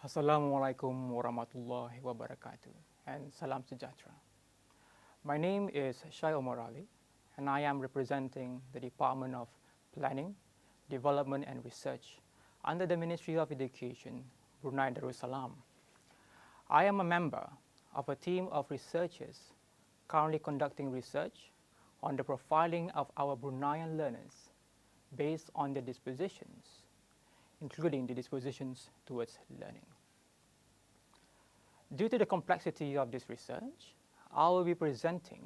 Assalamualaikum warahmatullahi wabarakatuh and salam sejahtera. My name is Shai Omar Ali and I am representing the Department of Planning, Development and Research under the Ministry of Education, Brunei Darussalam. I am a member of a team of researchers currently conducting research on the profiling of our Bruneian learners based on their dispositions, including the dispositions towards learning. Due to the complexity of this research, I will be presenting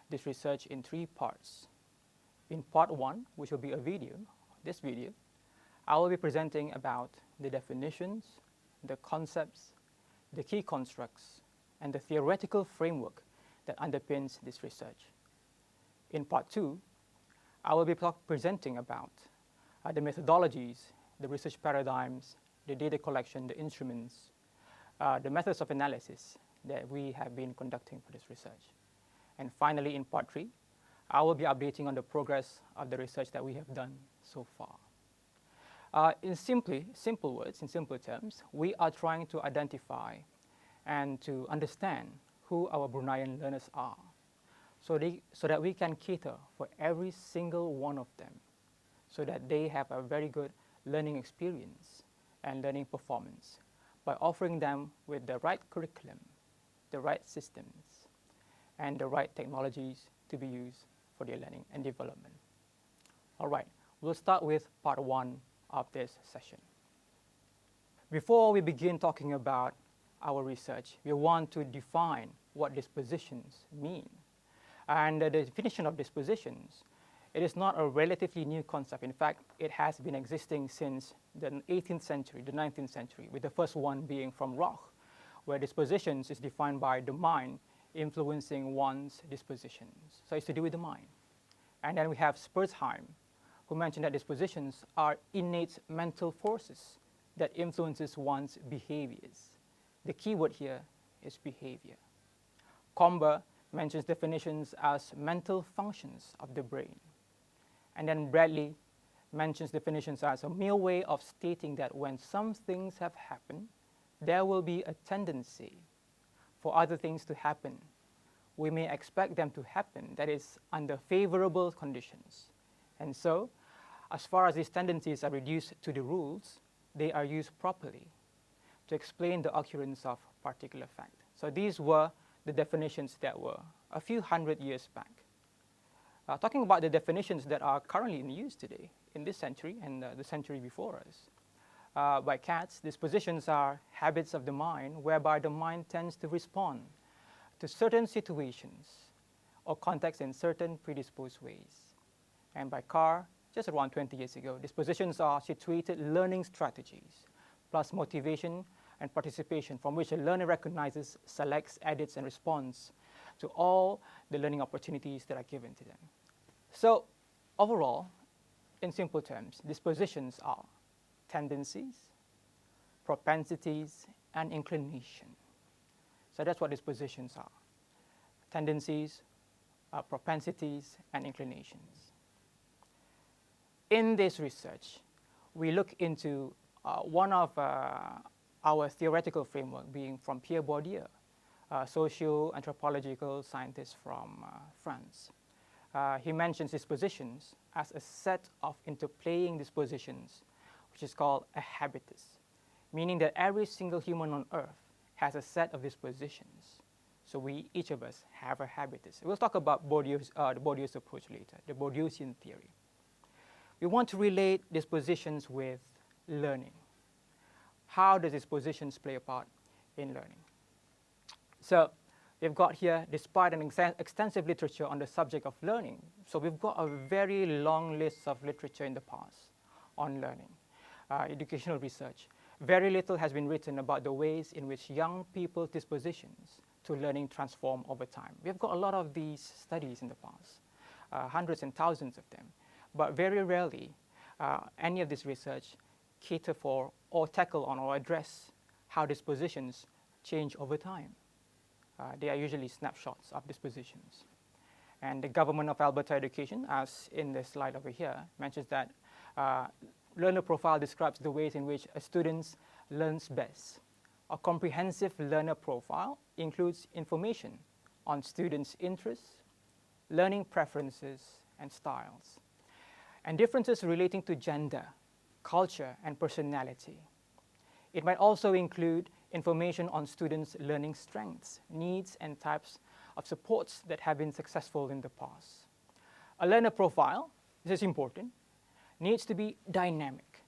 this research in 3 parts. In part 1, which will be a video, this video, I will be presenting about the definitions, the concepts, the key constructs, and the theoretical framework that underpins this research. In part 2, I will be presenting about the methodologies, the research paradigms, the data collection, the instruments, the methods of analysis that we have been conducting for this research. And finally, in part 3, I will be updating on the progress of the research that we have done so far. In simple words, in simple terms, we are trying to identify and to understand who our Bruneian learners are, so that we can cater for every single one of them, so that they have a very good learning experience and learning performance by offering them with the right curriculum, the right systems, and the right technologies to be used for their learning and development. All right, we'll start with part 1 of this session. Before we begin talking about our research, we want to define what dispositions mean. And the definition of dispositions, it is not a relatively new concept. In fact, it has been existing since the 18th century, the 19th century, with the first one being from Roch, where dispositions is defined by the mind influencing one's dispositions. So it's to do with the mind. And then we have Spurzheim, who mentioned that dispositions are innate mental forces that influences one's behaviors. The key word here is behavior. Comber mentions definitions as mental functions of the brain. And then Bradley mentions definitions as a mere way of stating that when some things have happened, there will be a tendency for other things to happen. We may expect them to happen, that is, under favorable conditions. And so, as far as these tendencies are reduced to the rules, they are used properly to explain the occurrence of particular fact. So these were the definitions that were a few hundred years back. Talking about the definitions that are currently in use today, in this century and the century before us, by Katz, dispositions are habits of the mind whereby the mind tends to respond to certain situations or contexts in certain predisposed ways. And by Carr, just around 20 years ago, dispositions are situated learning strategies, plus motivation and participation from which a learner recognizes, selects, edits, and responds to all the learning opportunities that are given to them. So overall, in simple terms, dispositions are tendencies, propensities, and inclination. So that's what dispositions are: tendencies, propensities, and inclinations. In this research, we look into one of our theoretical framework being from Pierre Bourdieu, a socio-anthropological scientist from France. He mentions dispositions as a set of interplaying dispositions, which is called a habitus, meaning that every single human on earth has a set of dispositions. So each of us have a habitus. We'll talk about Bourdieu's approach later, the Bourdieusian theory. We want to relate dispositions with learning. How does dispositions play a part in learning? So we've got here, despite an extensive literature on the subject of learning, so we've got a very long list of literature in the past on learning, educational research. Very little has been written about the ways in which young people's dispositions to learning transform over time. We've got a lot of these studies in the past, hundreds and thousands of them, but very rarely any of this research cater for or tackle on or address how dispositions change over time. They are usually snapshots of dispositions. And the government of Alberta Education, as in the slide over here, mentions that learner profile describes the ways in which a student learns best. A comprehensive learner profile includes information on students' interests, learning preferences, and styles, and differences relating to gender, culture, and personality. It might also include information on students' learning strengths, needs, and types of supports that have been successful in the past. A learner profile, this is important, needs to be dynamic,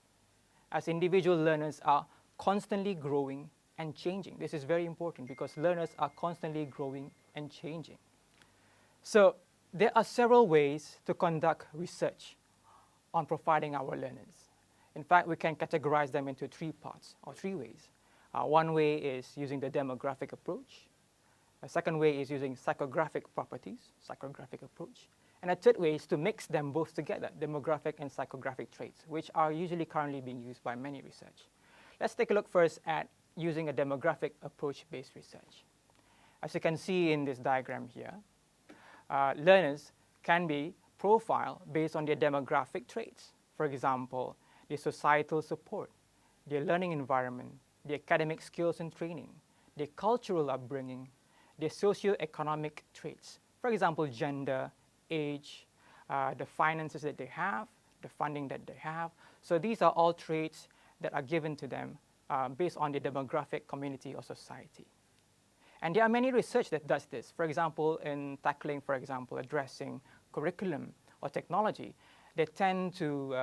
as individual learners are constantly growing and changing. This is very important because learners are constantly growing and changing. So there are several ways to conduct research on profiling our learners. In fact, we can categorize them into three parts or three ways. One way is using the demographic approach. A second way is using psychographic properties, psychographic approach. And a third way is to mix them both together, demographic and psychographic traits, which are usually currently being used by many research. Let's take a look first at using a demographic approach-based research. As you can see in this diagram here, learners can be profiled based on their demographic traits. For example, their societal support, their learning environment, their academic skills and training, their cultural upbringing, their socioeconomic traits. For example, gender, age, the finances that they have, the funding that they have. So these are all traits that are given to them based on the demographic community or society. And there are many research that does this. For example, in tackling, for example, addressing curriculum or technology, they tend to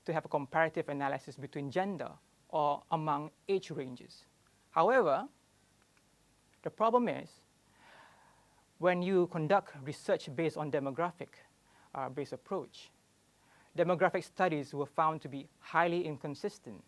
have a comparative analysis between gender or among age ranges. However, the problem is when you conduct research based on demographic-based approach, demographic studies were found to be highly inconsistent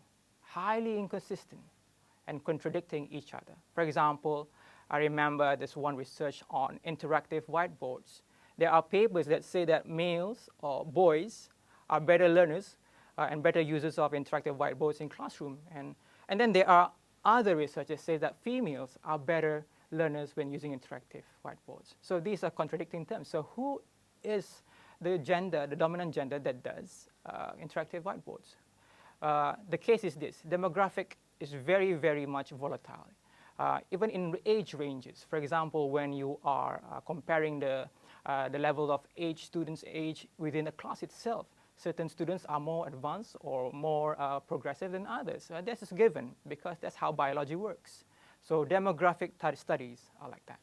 and contradicting each other. For example, I remember this one research on interactive whiteboards. There are papers that say that males or boys are better learners and better users of interactive whiteboards in classroom. And then there are other research that say that females are better learners when using interactive whiteboards. So these are contradicting terms. So who is the gender, the dominant gender that does interactive whiteboards? The case is this: demographic is very, very much volatile. Even in age ranges, for example, when you are comparing the level of students' age within a class itself, certain students are more advanced or more progressive than others. This is given because that's how biology works. So demographic studies are like that.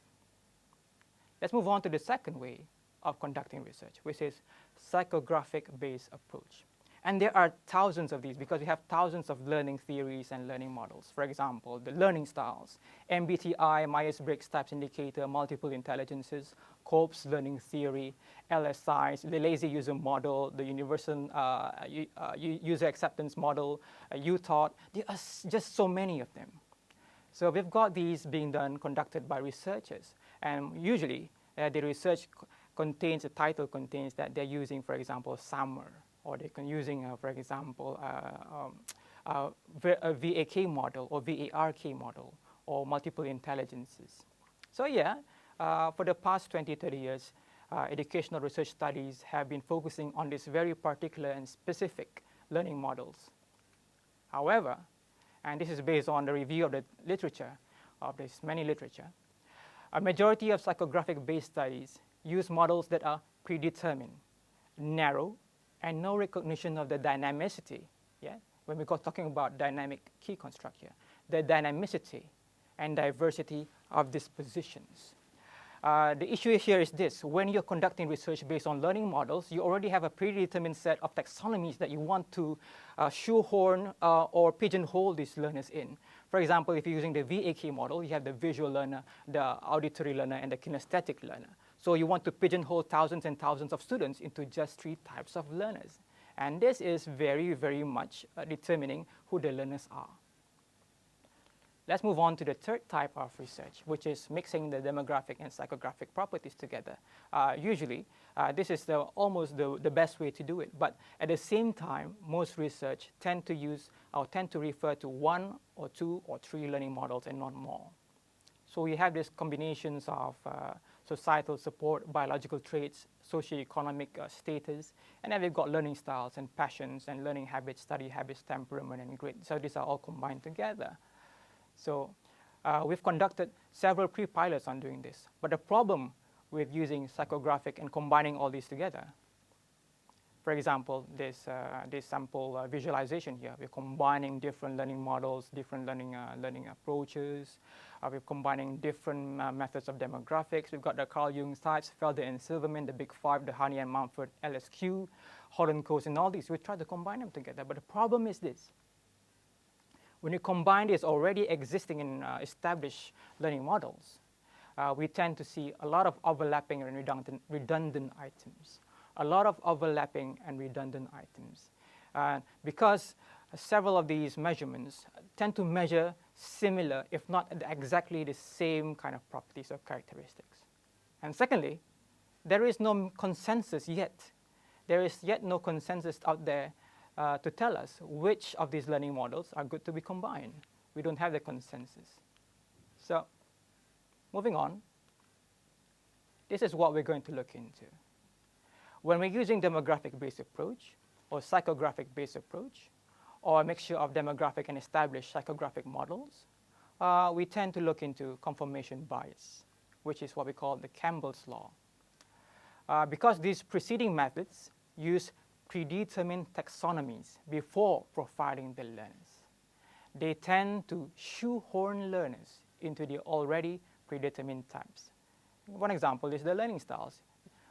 Let's move on to the second way of conducting research, which is psychographic-based approach. And there are thousands of these because we have thousands of learning theories and learning models. For example, the learning styles, MBTI, Myers-Briggs Types Indicator, multiple intelligences, Kolb's learning theory, LSIs, the lazy user model, the universal user acceptance model, UTaught. There are just so many of them. So we've got these being conducted by researchers. And usually, the research contains, the title contains that they're using, for example, SAMR, or they can using, for example, a VAK model or VARK model or multiple intelligences. So yeah, for the past 20, 30 years, educational research studies have been focusing on this very particular and specific learning models. However, and this is based on the review of the literature, of this many literature, a majority of psychographic-based studies use models that are predetermined, narrow, and no recognition of the dynamicity, yeah? When we go talking about dynamic key construct here, the dynamicity and diversity of dispositions. The issue here is this: when you're conducting research based on learning models, you already have a predetermined set of taxonomies that you want to shoehorn or pigeonhole these learners in. For example, if you're using the VAK model, you have the visual learner, the auditory learner, and the kinesthetic learner. So you want to pigeonhole thousands and thousands of students into just 3 types of learners. And this is very, very much determining who the learners are. Let's move on to the third type of research, which is mixing the demographic and psychographic properties together. Usually, this is almost the best way to do it. But at the same time, most research tend to refer to 1 or 2 or 3 learning models and not more. So we have these combinations of societal support, biological traits, socioeconomic status, and then we've got learning styles and passions and learning habits, study habits, temperament, and grit. So these are all combined together. So We've conducted several pre-pilots on doing this, but the problem with using psychographic and combining all these together, for example, this sample visualization here, we're combining different learning models, different learning approaches. We're combining different methods of demographics. We've got the Carl Jung types, Felder and Silverman, the Big Five, the Honey and Mumford, LSQ, Holland Coase, and all these. We try to combine them together, but the problem is this. When you combine these already existing in established learning models, we tend to see a lot of overlapping and redundant items. A lot of overlapping and redundant items. Because several of these measurements tend to measure similar, if not exactly the same kind of properties or characteristics. And secondly, there is no consensus yet. There is yet no consensus out there to tell us which of these learning models are good to be combined. We don't have the consensus. So, moving on, this is what we're going to look into. When we're using demographic-based approach, or psychographic-based approach, or a mixture of demographic and established psychographic models, we tend to look into confirmation bias, which is what we call the Campbell's law. Because these preceding methods use predetermined taxonomies before profiling the learners, they tend to shoehorn learners into the already predetermined types. One example is the learning styles.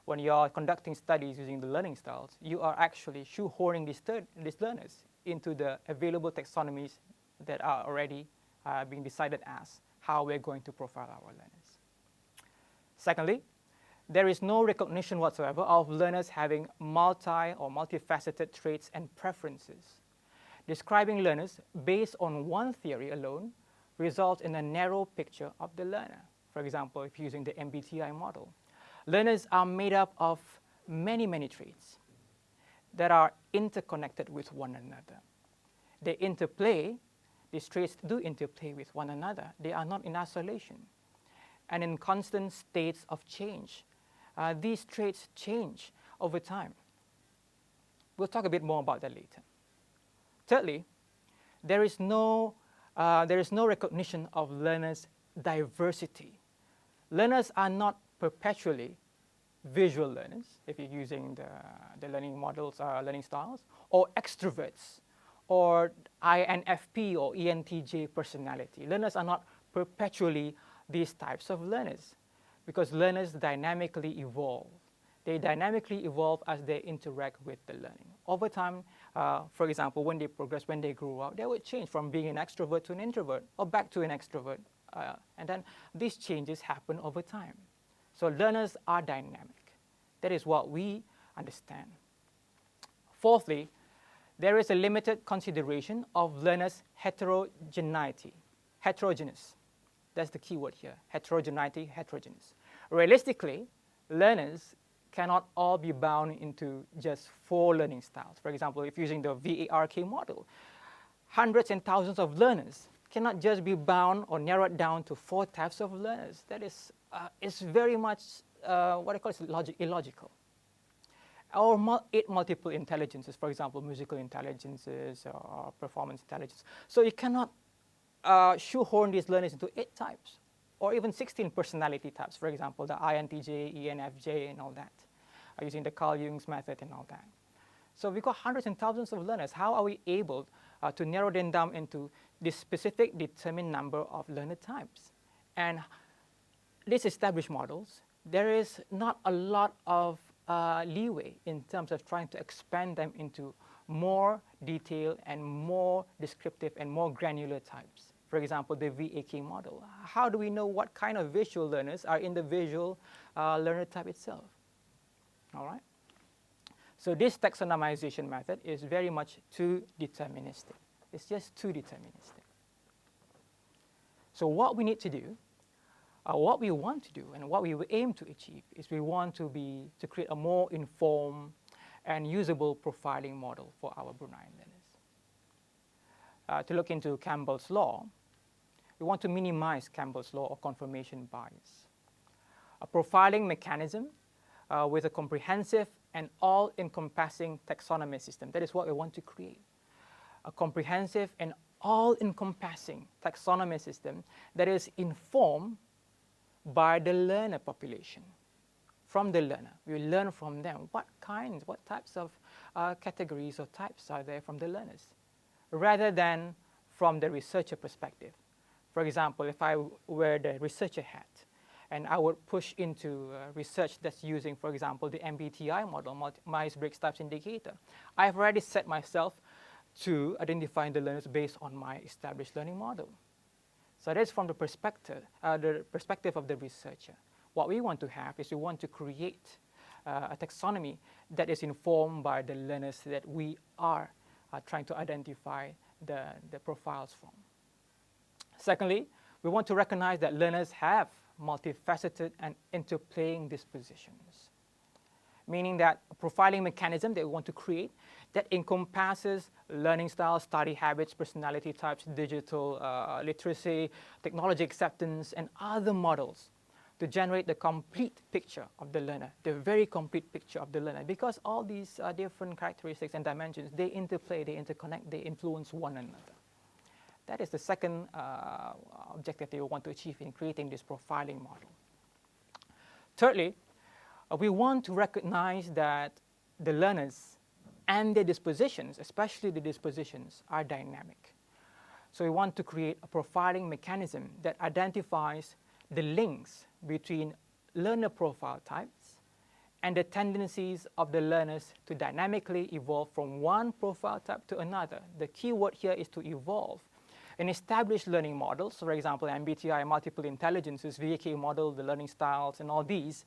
When you are conducting studies using the learning styles, you are actually shoehorning these learners into the available taxonomies that are already being decided as how we're going to profile our learners. Secondly, there is no recognition whatsoever of learners having multifaceted traits and preferences. Describing learners based on one theory alone results in a narrow picture of the learner. For example, if using the MBTI model, learners are made up of many, many traits that are interconnected with one another. They interplay, these traits do interplay with one another. They are not in isolation and in constant states of change. These traits change over time. We'll talk a bit more about that later. Thirdly, there is no recognition of learners' diversity. Learners are not perpetually visual learners, if you're using the learning models, learning styles, or extroverts, or INFP or ENTJ personality. Learners are not perpetually these types of learners, because learners dynamically evolve. They dynamically evolve as they interact with the learning. Over time, for example, when they progress, when they grow up, they would change from being an extrovert to an introvert, or back to an extrovert. And then these changes happen over time. So learners are dynamic. That is what we understand. Fourthly, there is a limited consideration of learners' heterogeneity. Heterogeneous. That's the key word here. Heterogeneity, heterogeneous. Realistically, learners cannot all be bound into just 4 learning styles. For example, if using the VARK model, hundreds and thousands of learners cannot just be bound or narrowed down to 4 types of learners. That is very much what I call illogical. Or 8 multiple intelligences, for example, musical intelligences or performance intelligence. So you cannot shoehorn these learners into 8 types, or even 16 personality types, for example, the INTJ, ENFJ, and all that, using the Carl Jung's method and all that. So we've got hundreds and thousands of learners. How are we able to narrow them down into this specific determined number of learner types? And these established models, there is not a lot of leeway in terms of trying to expand them into more detailed and more descriptive and more granular types. For example, the VAK model. How do we know what kind of visual learners are in the visual learner type itself? All right? So this taxonomization method is very much too deterministic. It's just too deterministic. So what we need to do, what we want to do, and what we aim to achieve is we want to create a more informed and usable profiling model for our Bruneian learners. To look into Campbell's law, we want to minimize Campbell's law or confirmation bias. A profiling mechanism with a comprehensive and all-encompassing taxonomy system. That is what we want to create. A comprehensive and all-encompassing taxonomy system that is informed by the learner population. From the learner, we learn from them what types of categories or types are there from the learners, rather than from the researcher perspective. For example, if I wear the researcher hat and I would push into research that's using, for example, the MBTI model, Myers-Briggs Types Indicator, I've already set myself to identifying the learners based on my established learning model. So that's from the perspective of the researcher. What we want to have is we want to create a taxonomy that is informed by the learners that we are trying to identify the profiles from. Secondly, we want to recognize that learners have multifaceted and interplaying dispositions, meaning that a profiling mechanism that we want to create that encompasses learning styles, study habits, personality types, digital literacy, technology acceptance, and other models to generate the complete picture of the learner, the very complete picture of the learner, because all these different characteristics and dimensions, they interplay, they interconnect, they influence one another. That is the second objective that we want to achieve in creating this profiling model. Thirdly, we want to recognize that the learners and their dispositions, especially the dispositions, are dynamic. So we want to create a profiling mechanism that identifies the links between learner profile types and the tendencies of the learners to dynamically evolve from one profile type to another. The key word here is to evolve. In established learning models, for example, MBTI, multiple intelligences, VK model, the learning styles, and all these,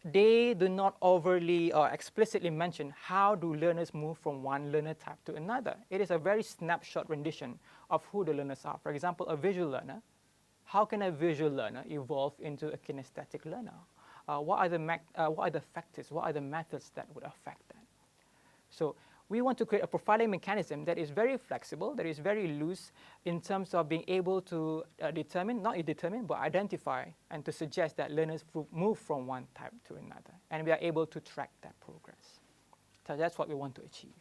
they do not overly or explicitly mention how do learners move from one learner type to another. It is a very snapshot rendition of who the learners are. For example, a visual learner. How can a visual learner evolve into a kinesthetic learner? What are the factors, what are the methods that would affect that? So we want to create a profiling mechanism that is very flexible, that is very loose in terms of being able to but identify and to suggest that learners move from one type to another. And we are able to track that progress. So that's what we want to achieve.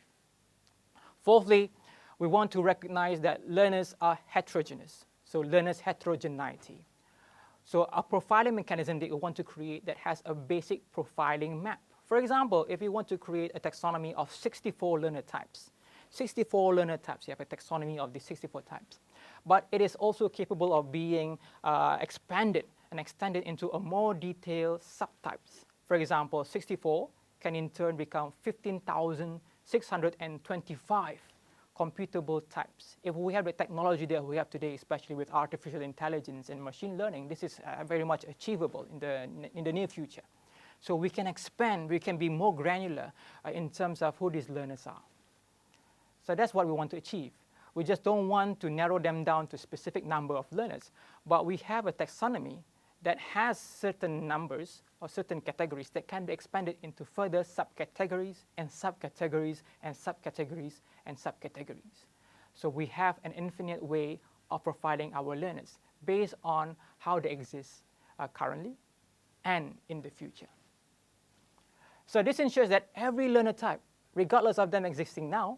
Fourthly, we want to recognize that learners are heterogeneous. So learners' heterogeneity. So a profiling mechanism that you want to create that has a basic profiling map. For example, if you want to create a taxonomy of 64 learner types, you have a taxonomy of the 64 types. But it is also capable of being expanded and extended into a more detailed subtypes. For example, 64 can in turn become 15,625 computable types. If we have the technology that we have today, especially with artificial intelligence and machine learning, this is very much achievable in the near future. So we can expand, we can be more granular in terms of who these learners are. So that's what we want to achieve. We just don't want to narrow them down to a specific number of learners, but we have a taxonomy that has certain numbers or certain categories that can be expanded into further subcategories and subcategories and subcategories and subcategories. So we have an infinite way of profiling our learners based on how they exist currently and in the future. So this ensures that every learner type, regardless of them existing now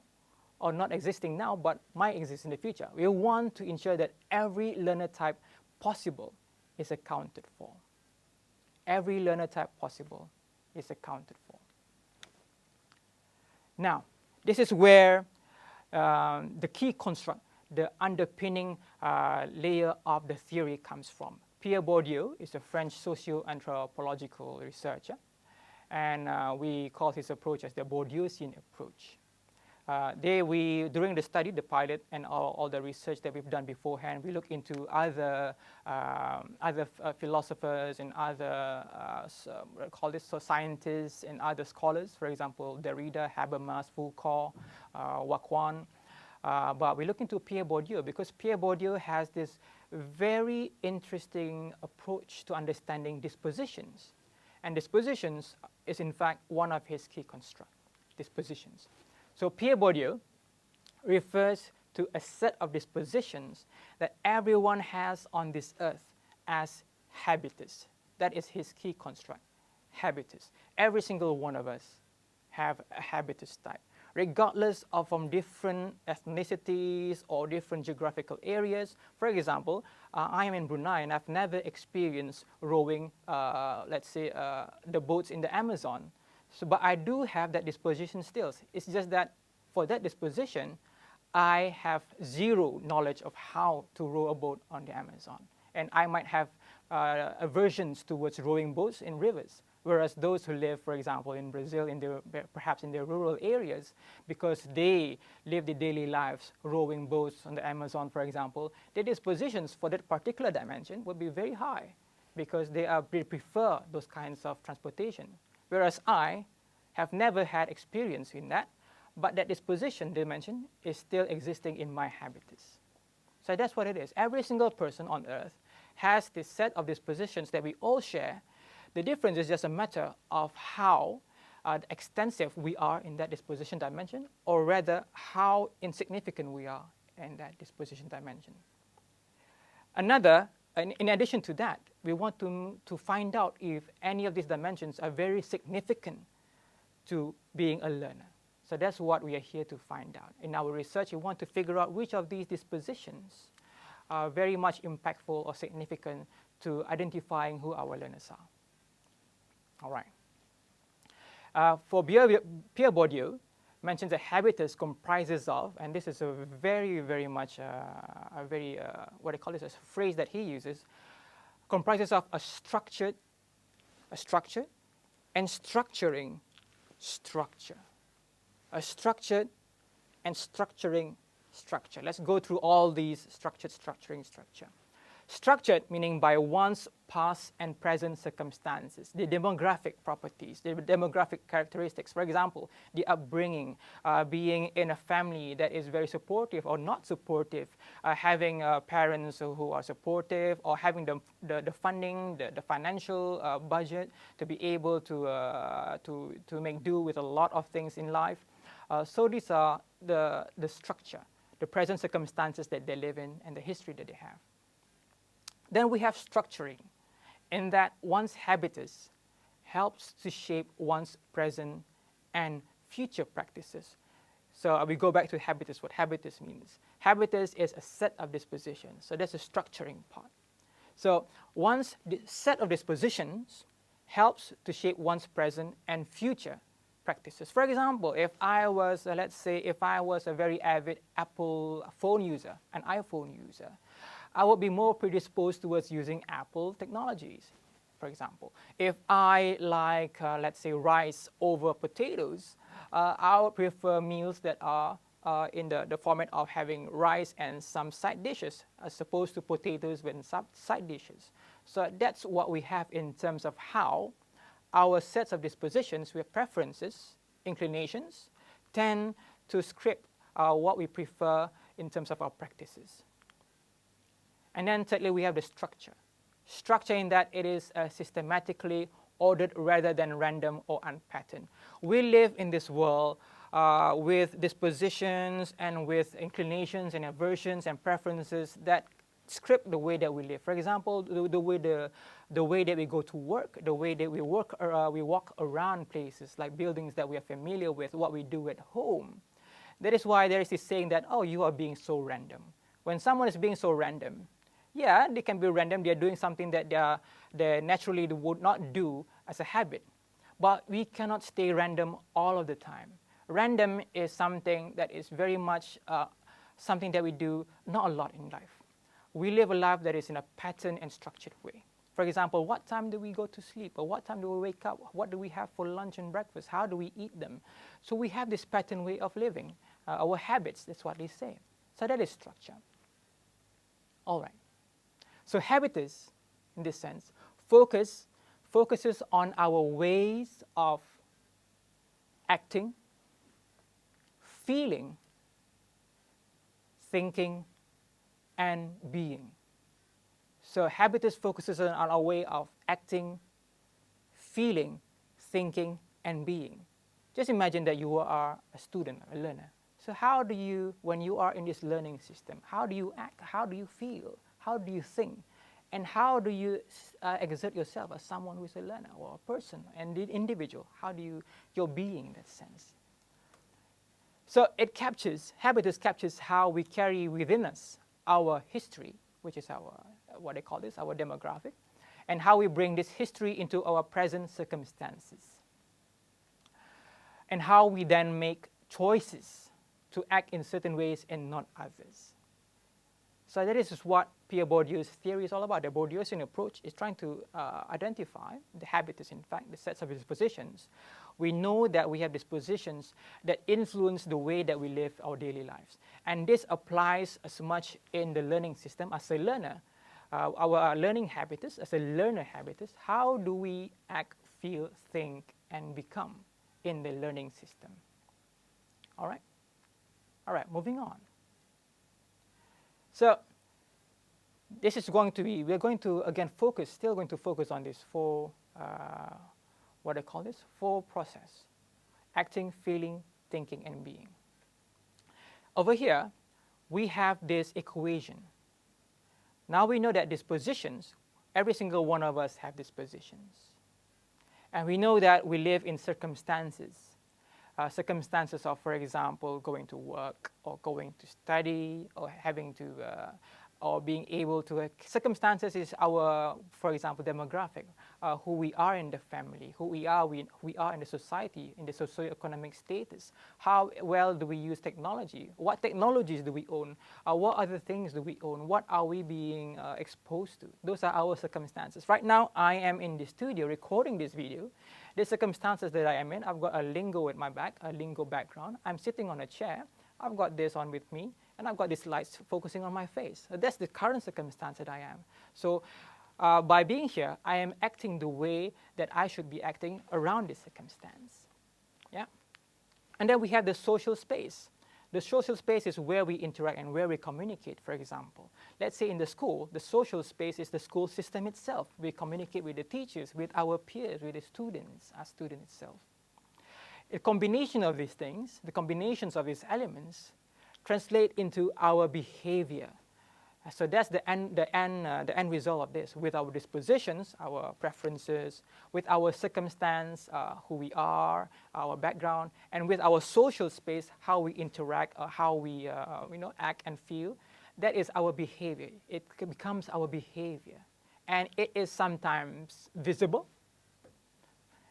or not existing now, but might exist in the future, we want to ensure that every learner type possible is accounted for. Every learner type possible is accounted for. Now, this is where the key construct, the underpinning layer of the theory comes from. Pierre Bourdieu is a French socio-anthropological researcher, and we call his approach as the Bourdieusian approach. During the study, the pilot, and all the research that we've done beforehand, we look into other philosophers and other scientists and other scholars, for example, Derrida, Habermas, Foucault, Lacan. But we look into Pierre Bourdieu because Pierre Bourdieu has this very interesting approach to understanding dispositions. And dispositions is in fact one of his key constructs, dispositions. So Pierre Bourdieu refers to a set of dispositions that everyone has on this earth as habitus. That is his key construct, habitus. Every single one of us have a habitus type, regardless of from different ethnicities or different geographical areas. For example, I am in Brunei and I've never experienced rowing, let's say, the boats in the Amazon. So, but I do have that disposition skills. It's just that for that disposition, I have zero knowledge of how to row a boat on the Amazon. And I might have aversions towards rowing boats in rivers. Whereas those who live, for example, in Brazil, perhaps in their rural areas, because they live their daily lives rowing boats on the Amazon, for example, their dispositions for that particular dimension would be very high because they prefer those kinds of transportation. Whereas I have never had experience in that, but that disposition dimension is still existing in my habitus. So that's what it is. Every single person on earth has this set of dispositions that we all share. The difference is just a matter of how extensive we are in that disposition dimension, or rather how insignificant we are in that disposition dimension. Another, in addition to that, we want to find out if any of these dimensions are very significant to being a learner. So that's what we are here to find out. In our research, we want to figure out which of these dispositions are very much impactful or significant to identifying who our learners are. All right. For Pierre Bourdieu, mentions that habitus comprises of, and this is a very much what I call this a phrase that he uses, comprises of a structure, and structuring structure. A structured and structuring structure. Let's go through all these structured, structuring structure. Structured meaning by one's past and present circumstances, the demographic properties, the demographic characteristics. For example, the upbringing, being in a family that is very supportive or not supportive, having parents who are supportive, or having the funding, the financial budget to be able to make do with a lot of things in life. So these are the structure, the present circumstances that they live in and the history that they have. Then we have structuring, in that one's habitus helps to shape one's present and future practices. So we go back to habitus, what habitus means. Habitus is a set of dispositions, so that's a structuring part. So one's set of dispositions helps to shape one's present and future practices. For example, if I was, let's say, if I was a very avid Apple phone user, an iPhone user, I would be more predisposed towards using Apple technologies, for example. If I like, let's say, rice over potatoes, I would prefer meals that are in the format of having rice and some side dishes, as opposed to potatoes with some side dishes. So that's what we have in terms of how our sets of dispositions with preferences, inclinations, tend to script what we prefer in terms of our practices. And then thirdly, we have the structure. Structure in that it is systematically ordered rather than random or unpatterned. We live in this world with dispositions and with inclinations and aversions and preferences that script the way that we live. For example, the way that we go to work, the way that we walk around places like buildings that we are familiar with, what we do at home. That is why there is this saying that, oh, you are being so random. When someone is being so random, yeah, they can be random. They're doing something that they naturally would not do as a habit. But we cannot stay random all of the time. Random is something that is very much something that we do not a lot in life. We live a life that is in a pattern and structured way. For example, what time do we go to sleep? Or what time do we wake up? What do we have for lunch and breakfast? How do we eat them? So we have this pattern way of living. Our habits, that's what they say. So that is structure. All right. So habitus, in this sense, focuses on our ways of acting, feeling, thinking, and being. So habitus focuses on our way of acting, feeling, thinking, and being. Just imagine that you are a student, a learner. So how do you, when you are in this learning system, how do you act? How do you feel? How do you think? And how do you exert yourself as someone who is a learner or a person and the individual? How do you, your being in that sense? So habitus captures how we carry within us our history, which is our, what they call this, our demographic, and how we bring this history into our present circumstances. And how we then make choices to act in certain ways and not others. So that is what Pierre Bourdieu's theory is all about. The Bourdieusian approach is trying to identify the habitus, in fact, the sets of dispositions. We know that we have dispositions that influence the way that we live our daily lives. And this applies as much in the learning system. As a learner, our learning habitus, as a learner habitus, how do we act, feel, think, and become in the learning system? All right? All right, moving on. So this is going to be, we're going to, again, still going to focus on this four, what I call this, four process: acting, feeling, thinking, and being. Over here, we have this equation. Now we know that dispositions, every single one of us have dispositions. And we know that we live in circumstances. Circumstances of, for example, going to work or going to study or having to, or being able to, circumstances is our, for example, demographic, who we are in the family, who we are in the society, in the socioeconomic status. How well do we use technology? What technologies do we own? What other things do we own? What are we being exposed to? Those are our circumstances. Right now, I am in the studio recording this video. The circumstances that I am in, I've got a lingo at my back, a lingo background. I'm sitting on a chair. I've got this on with me, and I've got these lights focusing on my face. So that's the current circumstance that I am. So by being here, I am acting the way that I should be acting around this circumstance. Yeah? And then we have the social space. The social space is where we interact and where we communicate, for example. Let's say in the school, the social space is the school system itself. We communicate with the teachers, with our peers, with the students, our student itself. A combination of these things, the combinations of these elements, translate into our behavior. So that's the end result of this. With our dispositions, our preferences, with our circumstance, who we are, our background, and with our social space, how we interact, how we act and feel, that is our behavior. It becomes our behavior. And it is sometimes visible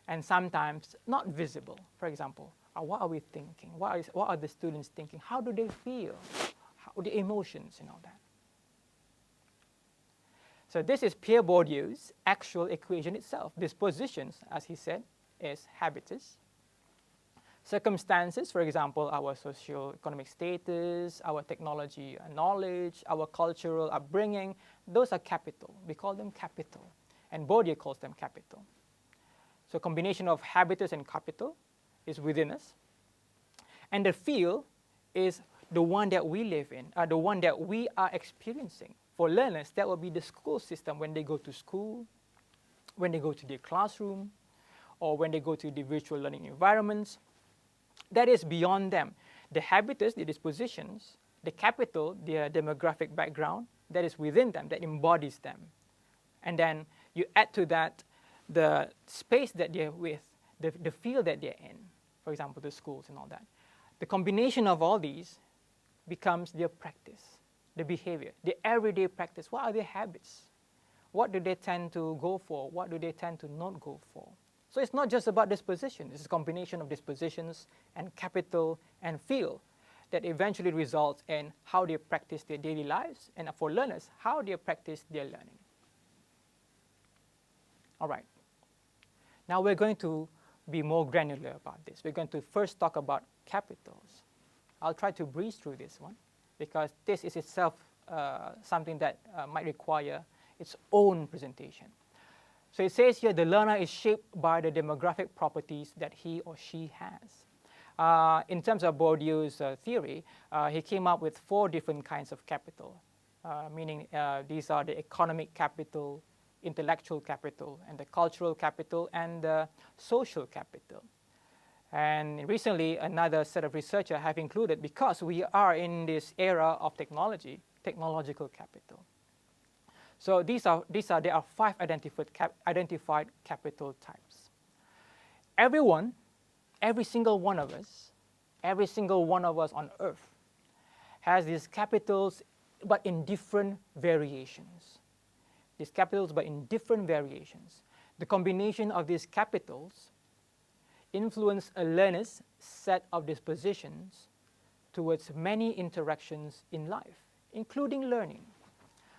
and sometimes not visible. For example, what are we thinking? What are the students thinking? How do they feel? The emotions and all that. So this is Pierre Bourdieu's actual equation itself. Dispositions, as he said, is habitus. Circumstances, for example, our socio-economic status, our technology knowledge, our cultural upbringing, those are capital. We call them capital. And Bourdieu calls them capital. So combination of habitus and capital is within us. And the feel is the one that we live in, the one that we are experiencing. For learners, that will be the school system when they go to school, when they go to their classroom, or when they go to the virtual learning environments. That is beyond them. The habitus, the dispositions, the capital, their demographic background, that is within them, that embodies them. And then you add to that the space that they're with, the field that they're in, for example, the schools and all that. The combination of all these becomes their practice, the behavior, the everyday practice. What are their habits? What do they tend to go for? What do they tend to not go for? So it's not just about disposition. It's a combination of dispositions and capital and feel that eventually results in how they practice their daily lives, and for learners, how they practice their learning. All right. Now we're going to be more granular about this. We're going to first talk about capitals. I'll try to breeze through this one because this is itself something that might require its own presentation. So it says here the learner is shaped by the demographic properties that he or she has. In terms of Bourdieu's theory, he came up with 4 different kinds of capital, meaning these are the economic capital, intellectual capital, and the cultural capital, and the social capital. And recently, another set of researchers have included, because we are in this era of technology, technological capital. So there are 5 identified capital types. Every single one of us every single one of us on earth has these capitals, but in different variations. These capitals, but in different variations. The combination of these capitals influence a learner's set of dispositions towards many interactions in life, including learning.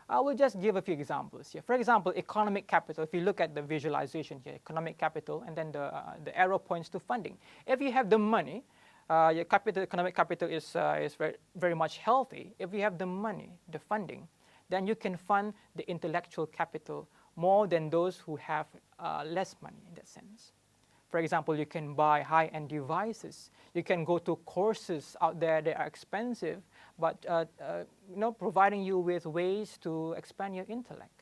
I will just give a few examples here. For example, economic capital. If you look at the visualization here, economic capital, and then the arrow points to funding. If you have the money, your economic capital is very, very much healthy. If you have the money, the funding, then you can fund the intellectual capital more than those who have less money in that sense. For example, you can buy high-end devices. You can go to courses out there that are expensive, but providing you with ways to expand your intellect.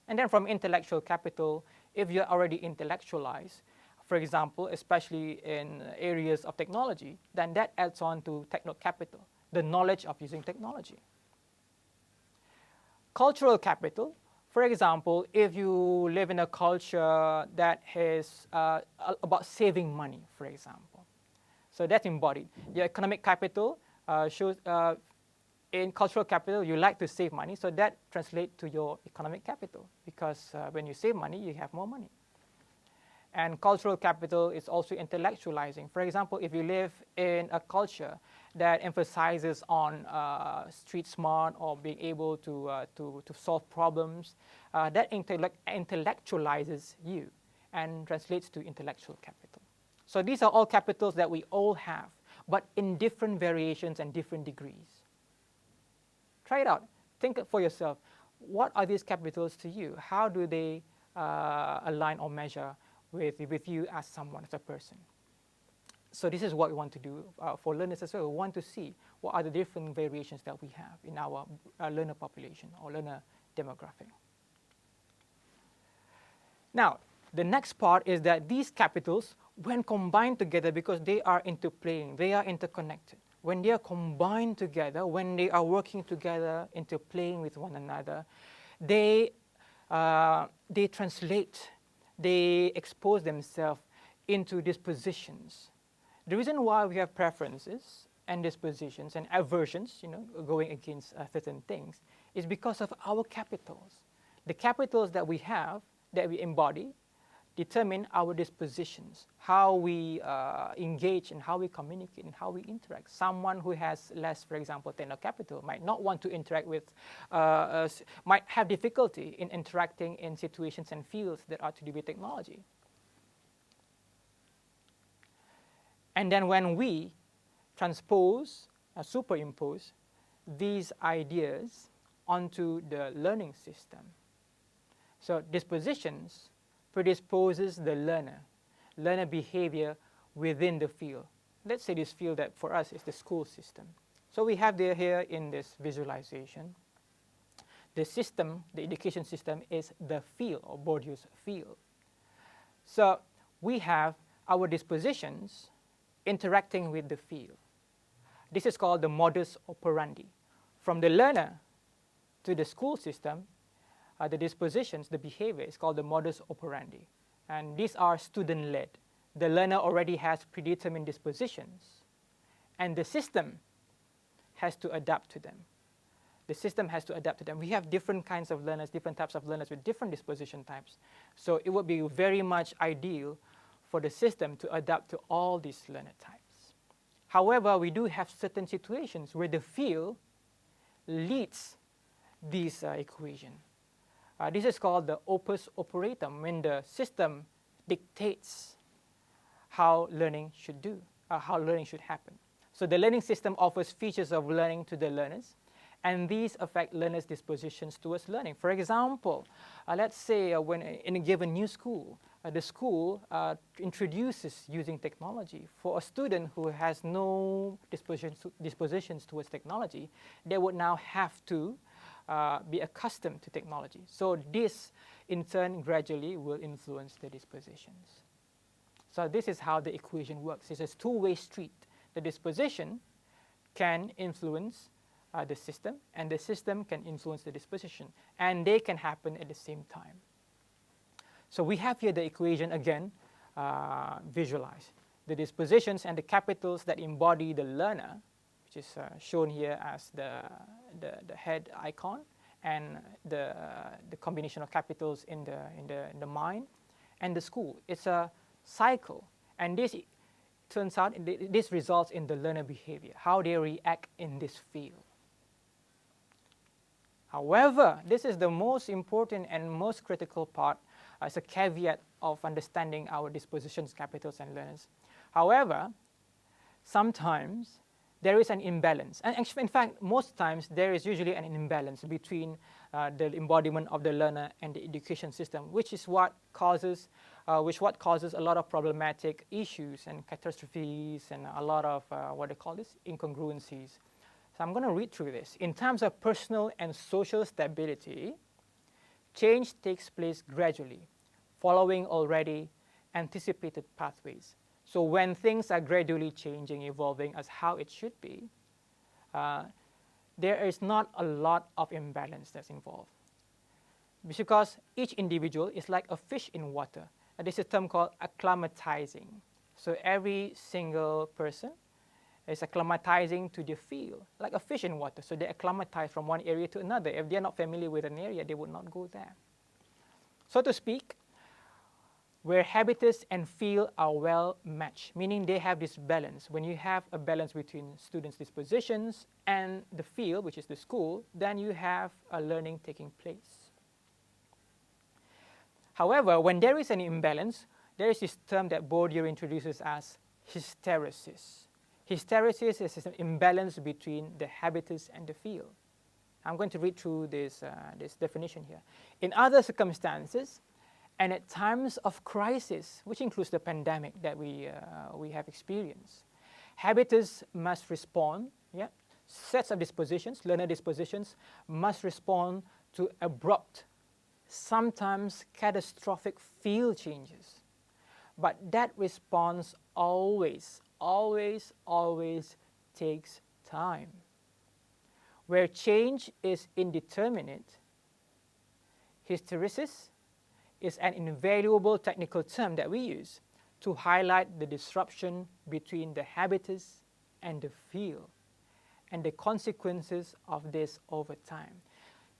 And then from intellectual capital, if you're already intellectualized, for example, especially in areas of technology, then that adds on to techno capital, the knowledge of using technology. Cultural capital. For example, if you live in a culture that is about saving money, for example. So that's embodied. Your economic capital shows, in cultural capital, you like to save money, so that translates to your economic capital, because when you save money, you have more money. And cultural capital is also intellectualizing. For example, if you live in a culture that emphasizes on street smart or being able to solve problems, that intellectualizes you and translates to intellectual capital. So these are all capitals that we all have, but in different variations and different degrees. Try it out. Think for yourself, what are these capitals to you? How do they align or measure with you as someone, as a person? So this is what we want to do for learners as well. We want to see what are the different variations that we have in our learner population or learner demographic. Now, the next part is that these capitals, when combined together, because they are interplaying, they are interconnected. When they are combined together, when they are working together, interplaying with one another, they translate, they expose themselves into dispositions. The reason why we have preferences and dispositions and aversions, going against certain things, is because of our capitals. The capitals that we have, that we embody, determine our dispositions, how we engage and how we communicate and how we interact. Someone who has less, for example, techno capital might not want to interact with, might have difficulty in interacting in situations and fields that are to do with technology. And then when we transpose, superimpose these ideas onto the learning system, so dispositions predisposes the learner behavior within the field. Let's say this field that for us is the school system. So we have here in this visualization, the system, the education system is the field or Bourdieu's field. So we have our dispositions interacting with the field. This is called the modus operandi. From the learner to the school system, the dispositions, the behavior is called the modus operandi. And these are student-led. The learner already has predetermined dispositions, and the system has to adapt to them. The system has to adapt to them. We have different kinds of learners, different types of learners with different disposition types. So it would be very much ideal for the system to adapt to all these learner types. However, we do have certain situations where the field leads this equation. This is called the opus operatum, when the system dictates how learning should how learning should happen. So the learning system offers features of learning to the learners, and these affect learners' dispositions towards learning. For example, let's say when in a given new school, the school introduces using technology. For a student who has no dispositions towards technology, they would now have to be accustomed to technology. So this, in turn, gradually will influence the dispositions. So this is how the equation works. It's a two-way street. The disposition can influence the system, and the system can influence the disposition, and they can happen at the same time. So we have here the equation again visualized. the dispositions and the capitals that embody the learner, which is shown here as the head icon, and the combination of capitals in the mind, and the school. It's a cycle, and this turns out, this results in the learner behavior, how they react in this field. However, this is the most important and most critical part as a caveat of understanding our dispositions, capitals, and learners. However, sometimes there is an imbalance. And actually, in fact, most times there is usually an imbalance between the embodiment of the learner and the education system, which is what causes a lot of problematic issues and catastrophes and a lot of what they call this, incongruencies. So I'm going to read through this. In terms of personal and social stability, change takes place gradually, following already anticipated pathways. So when things are gradually changing, evolving as how it should be, there is not a lot of imbalance that's involved. Because each individual is like a fish in water. And this is a term called acclimatizing. So every single person is acclimatizing to the field, like a fish in water. So they acclimatize from one area to another. If they're not familiar with an area, they would not go there. So to speak, where habitus and field are well matched, meaning they have this balance. When you have a balance between students' dispositions and the field, which is the school, then you have a learning taking place. However, when there is an imbalance, there is this term that Bourdieu introduces as hysteresis. Hysteresis is an imbalance between the habitus and the field. I'm going to read through this definition here. In other circumstances, and at times of crisis, which includes the pandemic that we have experienced, habitus must respond, sets of dispositions, learner dispositions, must respond to abrupt, sometimes catastrophic field changes. But that response always takes time. Where change is indeterminate, hysteresis is an invaluable technical term that we use to highlight the disruption between the habitus and the field and the consequences of this over time.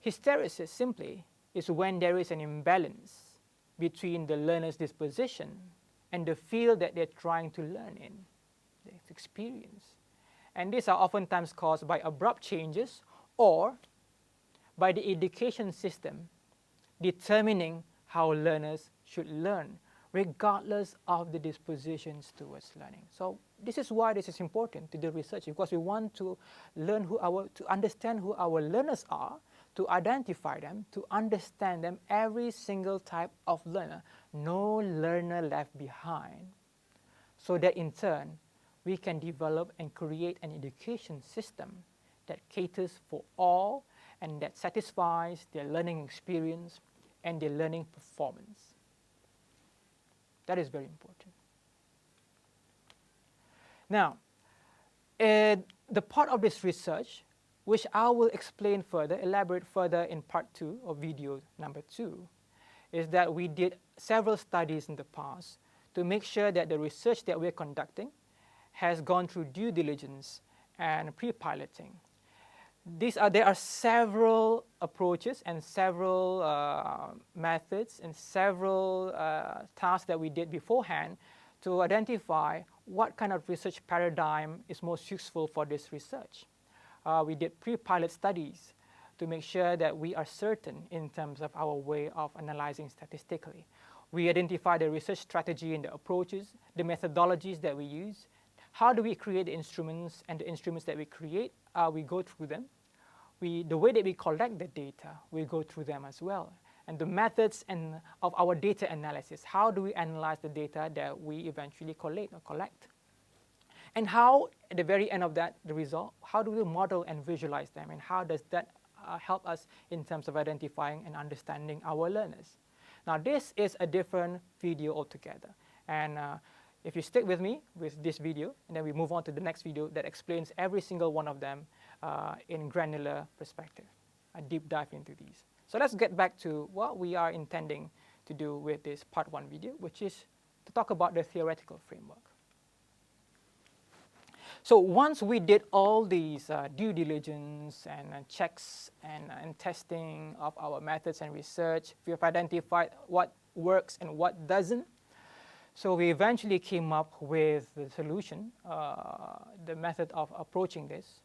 Hysteresis simply is when there is an imbalance between the learner's disposition and the field that they're trying to learn in, the experience. And these are oftentimes caused by abrupt changes or by the education system determining how learners should learn, regardless of the dispositions towards learning. So this is why this is important to do research, because we want to learn to understand who our learners are, to identify them, to understand them, every single type of learner, no learner left behind, so that in turn, we can develop and create an education system that caters for all and that satisfies their learning experience and their learning performance. That is very important. Now, the part of this research, which I will explain further, elaborate further in part 2 of video number 2, is that we did several studies in the past to make sure that the research that we're conducting has gone through due diligence and pre-piloting. There are several approaches and several methods and several tasks that we did beforehand to identify what kind of research paradigm is most useful for this research. We did pre-pilot studies to make sure that we are certain in terms of our way of analyzing statistically. We identify the research strategy and the approaches, the methodologies that we use. How do we create the instruments, and the instruments that we create, we go through them. The way that we collect the data, we go through them as well. And the methods of our data analysis, how do we analyze the data that we eventually collect? And how, at the very end of that, the result, how do we model and visualize them? And how does that help us in terms of identifying and understanding our learners? Now, this is a different video altogether. And if you stick with me with this video, and then we move on to the next video that explains every single one of them in granular perspective, a deep dive into these. So let's get back to what we are intending to do with this part 1 video, which is to talk about the theoretical framework. So once we did all these due diligence and checks and testing of our methods and research, we have identified what works and what doesn't. So we eventually came up with the solution, the method of approaching this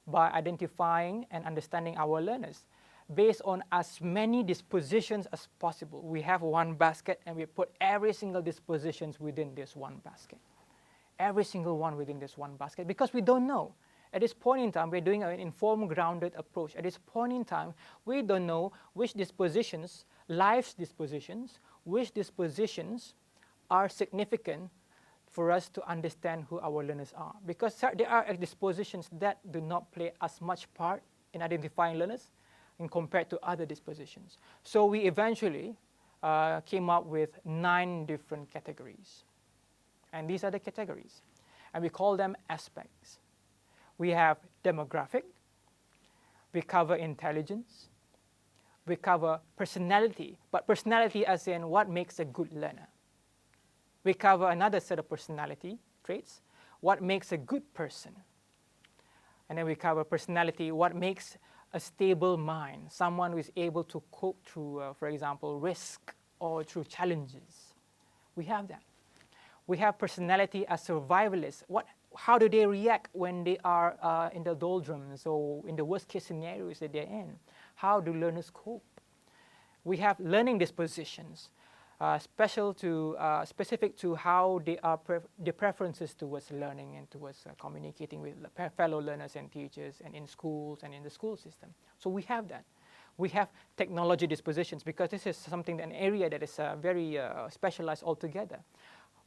by identifying and understanding our learners based on as many dispositions as possible. We have one basket and we put every single dispositions within this one basket. Every single one within this one basket, because we don't know. At this point in time, we're doing an informed, grounded approach. At this point in time, we don't know which dispositions, life's dispositions, which dispositions are significant for us to understand who our learners are. Because there are dispositions that do not play as much part in identifying learners in compared to other dispositions. So we eventually came up with 9 different categories. And these are the categories. And we call them aspects. We have demographic. We cover intelligence. We cover personality, but personality as in what makes a good learner. We cover another set of personality traits, what makes a good person. And then we cover personality, what makes a stable mind, someone who is able to cope through, for example, risk or through challenges. We have that. We have personality as survivalists. How do they react when they are in the doldrums or in the worst case scenarios that they're in? How do learners cope? We have learning dispositions, specific to how they are their preferences towards learning and towards communicating with fellow learners and teachers and in schools and in the school system. So we have that. We have technology dispositions, because this is something, an area that is very specialized altogether.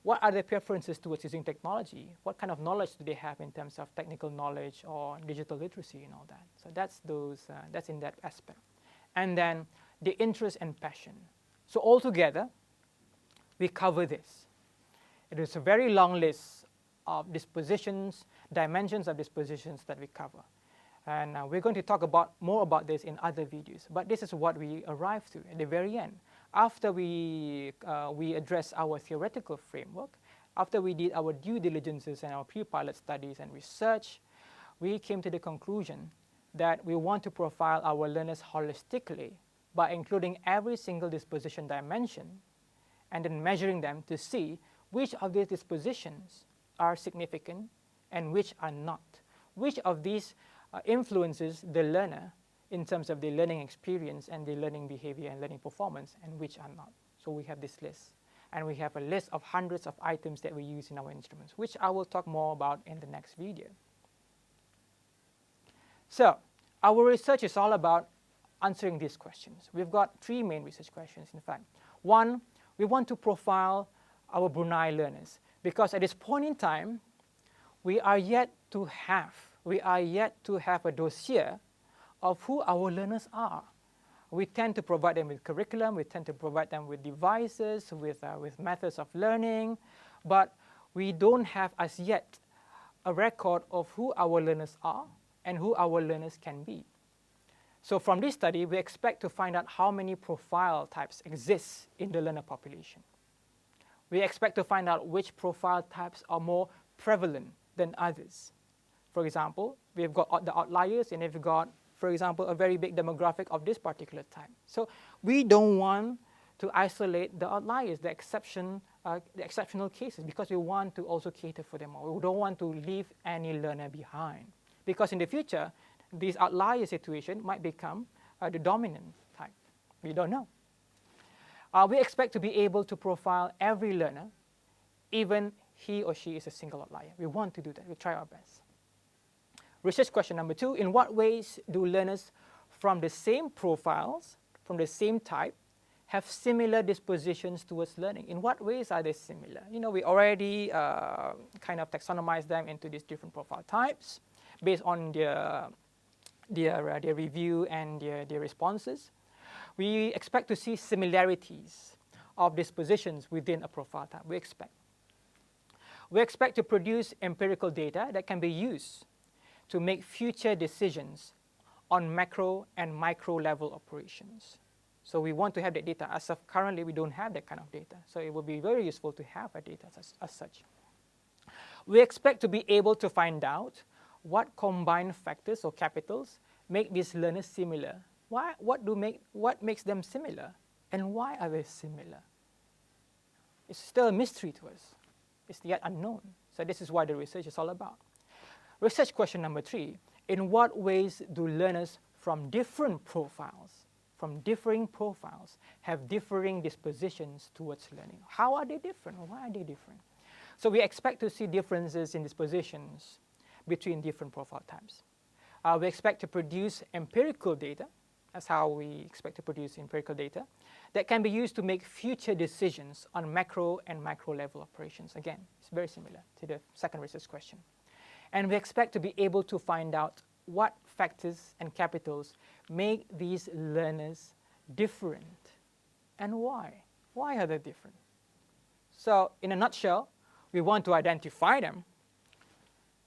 What are their preferences towards using technology? What kind of knowledge do they have in terms of technical knowledge or digital literacy and all that? So that's in that aspect. And then the interest and passion. So altogether, we cover this. It is a very long list of dispositions, dimensions of dispositions that we cover. And we're going to talk more about this in other videos. But this is what we arrived to at the very end. After we addressed our theoretical framework, after we did our due diligences and our pre-pilot studies and research, we came to the conclusion that we want to profile our learners holistically by including every single disposition dimension and then measuring them to see which of these dispositions are significant and which are not. Which of these influences the learner in terms of the learning experience and the learning behavior and learning performance, and which are not. So we have this list. And we have a list of hundreds of items that we use in our instruments, which I will talk more about in the next video. So our research is all about answering these questions. We've got 3 main research questions, in fact. 1, we want to profile our Brunei learners, because at this point in time, we are yet to have a dossier of who our learners are. We tend to provide them with curriculum, we tend to provide them with devices, with methods of learning, but we don't have as yet a record of who our learners are and who our learners can be. So from this study, we expect to find out how many profile types exist in the learner population. We expect to find out which profile types are more prevalent than others. For example, we've got the outliers, and we've got, for example, a very big demographic of this particular type. So we don't want to isolate the outliers, the exceptional cases, because we want to also cater for them all. We don't want to leave any learner behind, because in the future, this outlier situation might become the dominant type. We don't know. We expect to be able to profile every learner, even he or she is a single outlier. We want to do that. We try our best. Research question number 2, in what ways do learners from the same profiles, from the same type, have similar dispositions towards learning? In what ways are they similar? You know, we already kind of taxonomized them into these different profile types based on their review and their responses. We expect to see similarities of dispositions within a profile type. We expect to produce empirical data that can be used to make future decisions on macro and micro level operations. So we want to have that data. As of currently, we don't have that kind of data. So it will be very useful to have a data as such. We expect to be able to find out what combined factors or capitals make these learners similar. What makes them similar, and why are they similar? It's still a mystery to us. It's yet unknown. So this is what the research is all about. Research question number 3, in what ways do learners from differing profiles, have differing dispositions towards learning? How are they different? Why are they different? So we expect to see differences in dispositions between different profile types. We expect to produce empirical data. That's how we expect to produce empirical data that can be used to make future decisions on macro and micro level operations. Again, it's very similar to the second research question. And we expect to be able to find out what factors and capitals make these learners different and why. Why are they different? So in a nutshell, we want to identify them.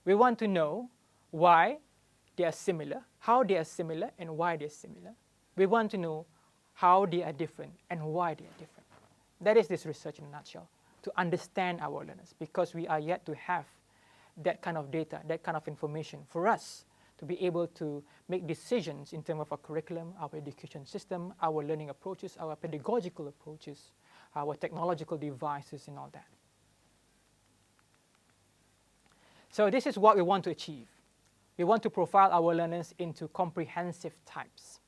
We want to know why they are similar, how they are similar, and why they are similar. We want to know how they are different and why they are different. That is this research in a nutshell, to understand our learners, because we are yet to have that kind of data, that kind of information for us to be able to make decisions in terms of our curriculum, our education system, our learning approaches, our pedagogical approaches, our technological devices, and all that. So this is what we want to achieve. We want to profile our learners into comprehensive types,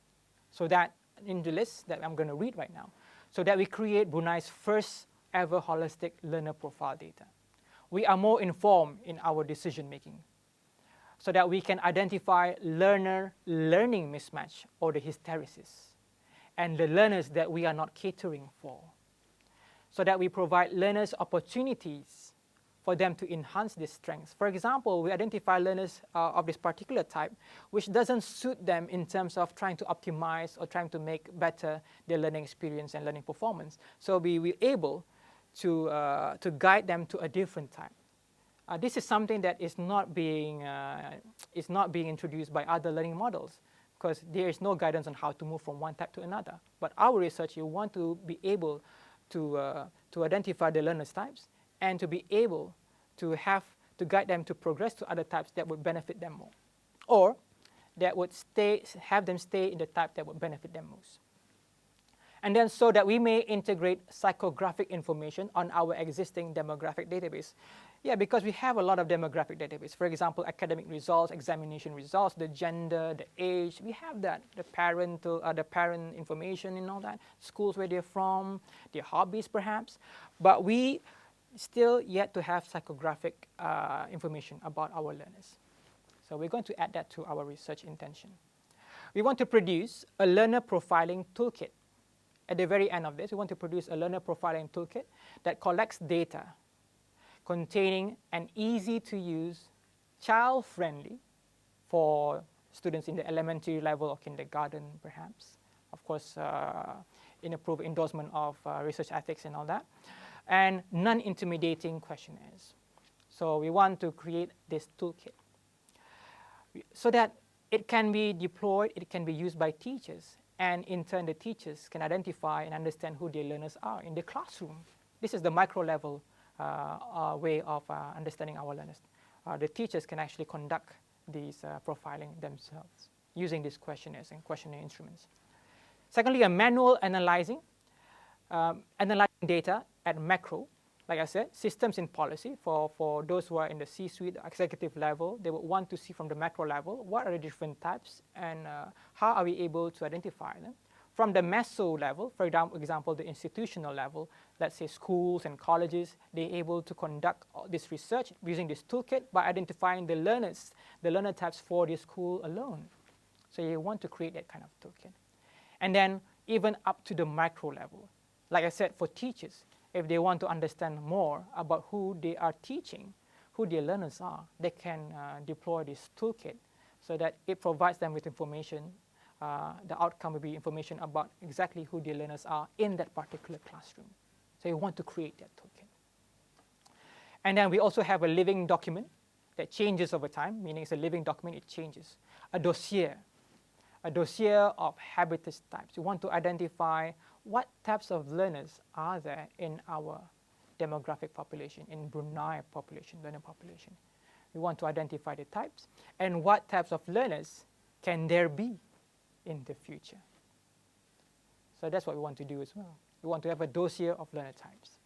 so that in the list that I'm going to read right now, so that we create Brunei's first ever holistic learner profile data. We are more informed in our decision making, so that we can identify learner-learning mismatch or the hysteresis, and the learners that we are not catering for, so that we provide learners opportunities for them to enhance their strengths. For example, we identify learners of this particular type which doesn't suit them in terms of trying to optimize or trying to make better their learning experience and learning performance. So we were able to guide them to a different type. This is something that is not being introduced by other learning models, because there is no guidance on how to move from one type to another. But our research, you want to be able to identify the learners types and to be able to guide them to progress to other types that would benefit them more, or that would have them stay in the type that would benefit them most. And then so that we may integrate psychographic information on our existing demographic database. Yeah, because we have a lot of demographic database. For example, academic results, examination results, the gender, the age, we have that, the parent information and all that, schools where they're from, their hobbies perhaps. But we still yet to have psychographic information about our learners. So we're going to add that to our research intention. We want to produce a learner profiling toolkit. At the very end of this, we want to produce a learner profiling toolkit that collects data containing an easy-to-use, child-friendly, for students in the elementary level or kindergarten perhaps, of course, in approved endorsement of research ethics and all that, and non-intimidating questionnaires. So we want to create this toolkit so that it can be deployed, it can be used by teachers, and in turn the teachers can identify and understand who their learners are in the classroom. This is the micro level way of understanding our learners. The teachers can actually conduct these profiling themselves using these questionnaires and questionnaire instruments. Secondly, a manual analyzing data at macro. Like I said, systems in policy for those who are in the C-suite, executive level, they would want to see from the macro level what are the different types and how are we able to identify them. From the meso level, for example, the institutional level, let's say schools and colleges, they're able to conduct this research using this toolkit by identifying the learner types for the school alone. So you want to create that kind of toolkit. And then even up to the micro level. Like I said, for teachers, if they want to understand more about who they are teaching, who their learners are, they can deploy this toolkit so that it provides them with information. The outcome will be information about exactly who their learners are in that particular classroom. So you want to create that toolkit. And then we also have a living document that changes over time, meaning it's a living document, it changes. A dossier of habitus types. We want to identify what types of learners are there in our demographic population, in Brunei population, learner population. We want to identify the types and what types of learners can there be in the future. So that's what we want to do as well. We want to have a dossier of learner types.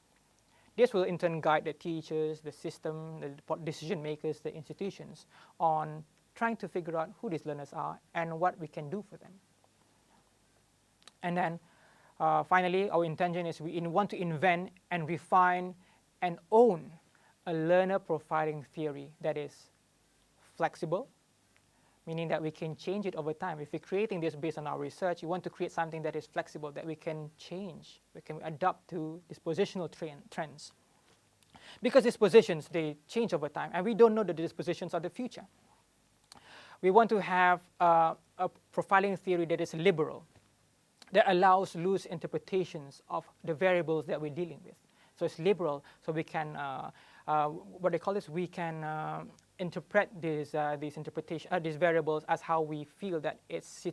This will in turn guide the teachers, the system, the decision makers, the institutions on trying to figure out who these learners are and what we can do for them. And then finally, our intention is we want to invent and refine and own a learner profiling theory that is flexible, meaning that we can change it over time. If we're creating this based on our research, we want to create something that is flexible, that we can change, we can adapt to dispositional trends. Because dispositions, they change over time, and we don't know the dispositions of the future. We want to have a profiling theory that is liberal, that allows loose interpretations of the variables that we're dealing with. So it's liberal, so we can, what they call this, we can interpret these variables as how we feel that it's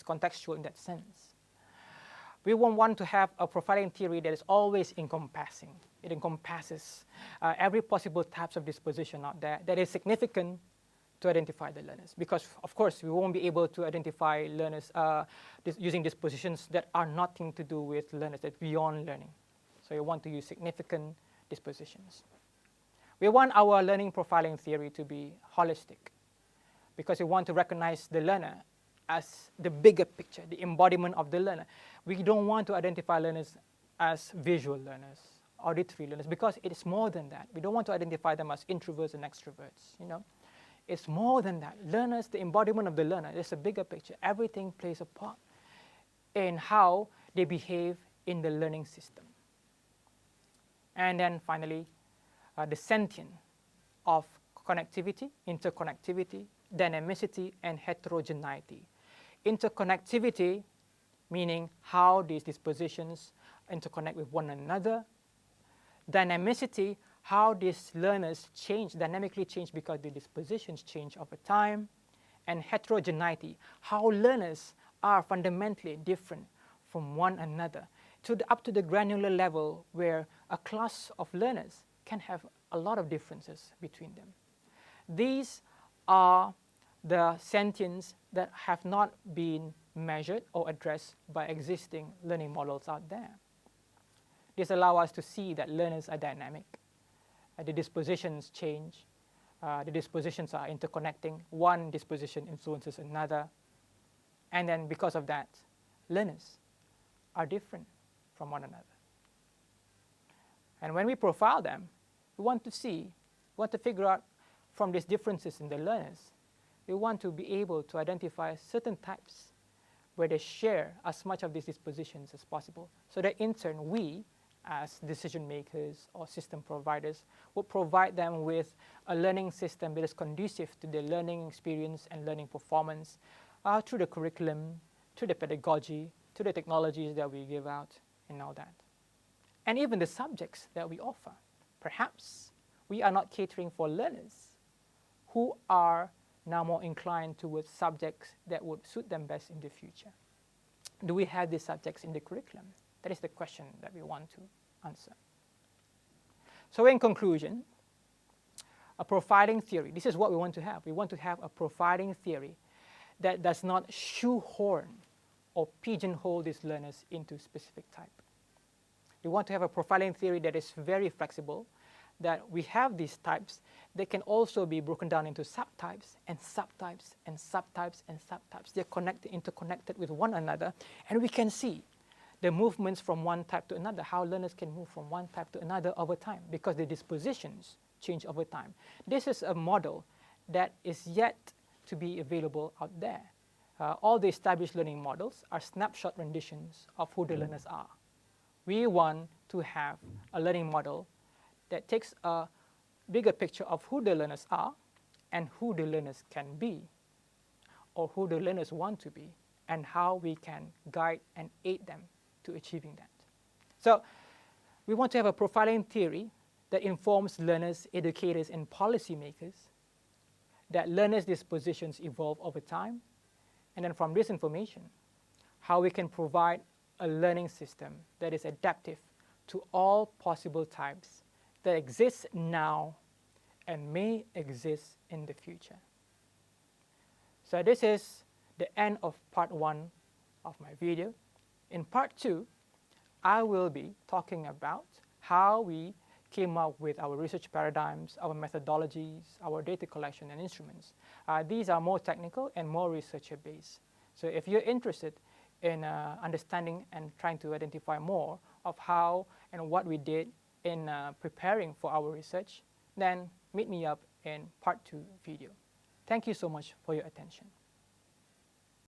contextual in that sense. We want to have a profiling theory that is always encompassing. It encompasses every possible types of disposition out there that is significant to identify the learners. Because, of course, we won't be able to identify learners using dispositions that are nothing to do with learners, that's beyond learning. So we want to use significant dispositions. We want our learning profiling theory to be holistic because we want to recognize the learner as the bigger picture, the embodiment of the learner. We don't want to identify learners as visual learners, auditory learners, because it is more than that. We don't want to identify them as introverts and extroverts, you know. It's more than that. Learners, the embodiment of the learner, it's a bigger picture. Everything plays a part in how they behave in the learning system. And then finally, the sentience of connectivity, interconnectivity, dynamicity, and heterogeneity. Interconnectivity, meaning how these dispositions interconnect with one another. Dynamicity, how these learners change, dynamically change because the dispositions change over time. And heterogeneity, how learners are fundamentally different from one another, up to the granular level where a class of learners can have a lot of differences between them. These are the sentience that have not been measured or addressed by existing learning models out there. This allows us to see that learners are dynamic, the dispositions change, the dispositions are interconnecting, one disposition influences another, and then because of that, learners are different from one another. And when we profile them, we want to figure out from these differences in the learners, we want to be able to identify certain types where they share as much of these dispositions as possible, so that in turn we, as decision makers or system providers, will provide them with a learning system that is conducive to their learning experience and learning performance through the curriculum, through the pedagogy, to the technologies that we give out, and all that. And even the subjects that we offer. Perhaps we are not catering for learners who are now more inclined towards subjects that would suit them best in the future. Do we have these subjects in the curriculum? That is the question that we want to answer. So in conclusion, a profiling theory, this is what we want to have. We want to have a profiling theory that does not shoehorn or pigeonhole these learners into specific type. We want to have a profiling theory that is very flexible, that we have these types that can also be broken down into subtypes and subtypes and subtypes and subtypes. They're interconnected with one another, and we can see the movements from one type to another, how learners can move from one type to another over time because the dispositions change over time. This is a model that is yet to be available out there. All the established learning models are snapshot renditions of who the learners are. We want to have a learning model that takes a bigger picture of who the learners are and who the learners can be, or who the learners want to be, and how we can guide and aid them to achieving that. So we want to have a profiling theory that informs learners, educators, and policymakers, that learners' dispositions evolve over time, and then from this information, how we can provide a learning system that is adaptive to all possible types that exist now and may exist in the future. So this is the end of part 1 of my video. In part 2, I will be talking about how we came up with our research paradigms, our methodologies, our data collection and instruments. These are more technical and more researcher based. So if you're interested in understanding and trying to identify more of how and what we did in preparing for our research, then meet me up in part 2 video. Thank you so much for your attention.